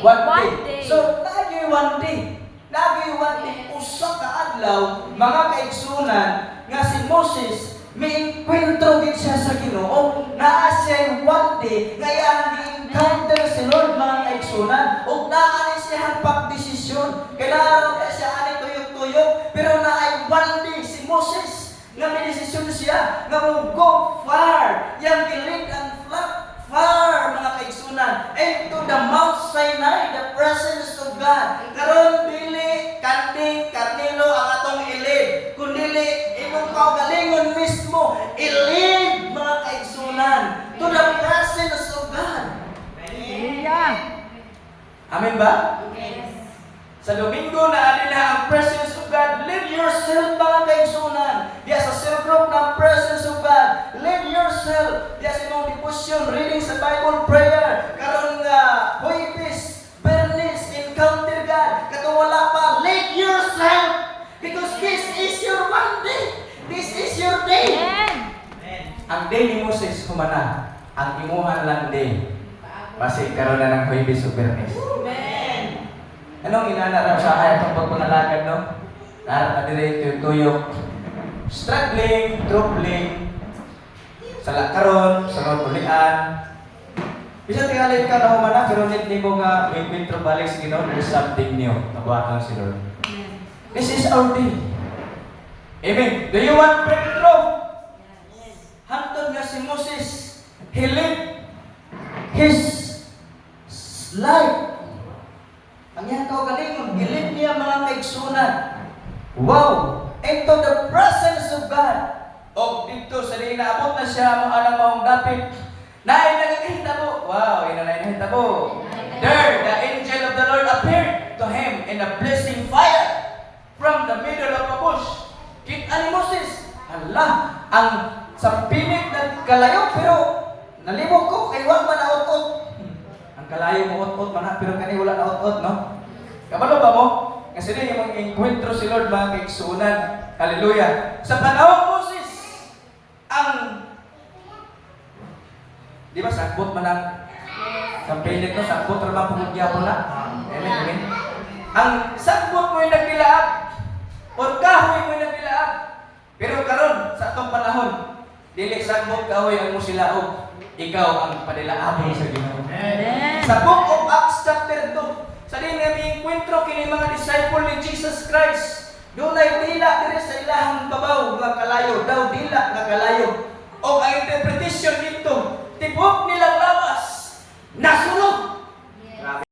One One day. day. So, lagi one day. Lagi one day. Usa ka adlaw, mga kaigsunan, nga si Moses, may enkwentro gid siya sa Ginoo. Naa siya one day, nga iyang gi-encounter si Lord, mga kaigsunan. O naa ni siya pagdesisyon. Kailangan na siya ani tuyok-tuyok. Pero naay one day si Moses, nga may desisyon siya, nga mo go far. Yang gilid and flock far, mga kaigsunan, into the Mount Sinai, the presence of God. Karon dili kanding karnilo ang atong ilid, kundili imong kaugalingon mismo ilid, mga kaigsunan, to the presence of God. Amen ba? Yes. Sa Domingo na alin na ang presence of God, lead yourself, mga kaigsunan. Diya sa cell group ng presence of God, lead yourself. Diya sa imong devotion, reading sa Bible, prayer. Karon nga, Huwebes, Bernis, encounter God. Katong wala pa, lead yourself. Because this is your one day. This is your day. Ang day ni Moses humana, ang imuhan lang day. Basi karon na ng Huwebes o Bernis. Anong inanarap sa kaya itong pagpangalagad, no? Narap na dire tuyok, struggling, troubling, sa lakaron, sa mabulian. Bisa tingalit ka na humana, pero hindi mo nga may intro balik sa Ginoo, there's something new. Nabuhatan si Lord. This is our day. Amen. Do you want breakthrough? Hantod nga si Moses, he lived his life. Ang iyang kaugalingon, gilid niya, mga kaigsunan. Wow! Into the presence of God. O dito sa di naabot na siya, mga alam maong dapit. Naay nagkakita mo. Wow! Inanay nakita mo. There, the angel of the Lord appeared to him in a blazing fire from the middle of a bush. Kita ni Moses. Allah! Ang sa pinit na kalayo, pero nalibog ko, kay wag man naot-ot. Kalayo mo ot-ot man, pero kani wala na ot-ot, no? Kabalo ba mo? Kasi din yung encuentro si Lord, mga kaigsunan. Hallelujah. Sa panahon Moses, ang di ba sakbot man ang campaign ko, sakbot ra pumugya po na. Amen, amen. Ang sakbot mo yung nagdilaab, or kahoy mo yung nagdilaab. Pero karon sa atong panahon, dili sakbot kahoy ang musilaog. Ikaw ang padilaabon sa Ginoo. Sa Book of Acts chapter 2, sa din nga miengkwentro kini mga disciple ni Jesus Christ. Dunay dila diri sa ilahang babaw nga kalayo, daw dila nga kalayo. O ang interpretation dito, tibok nilang lawas, nasulog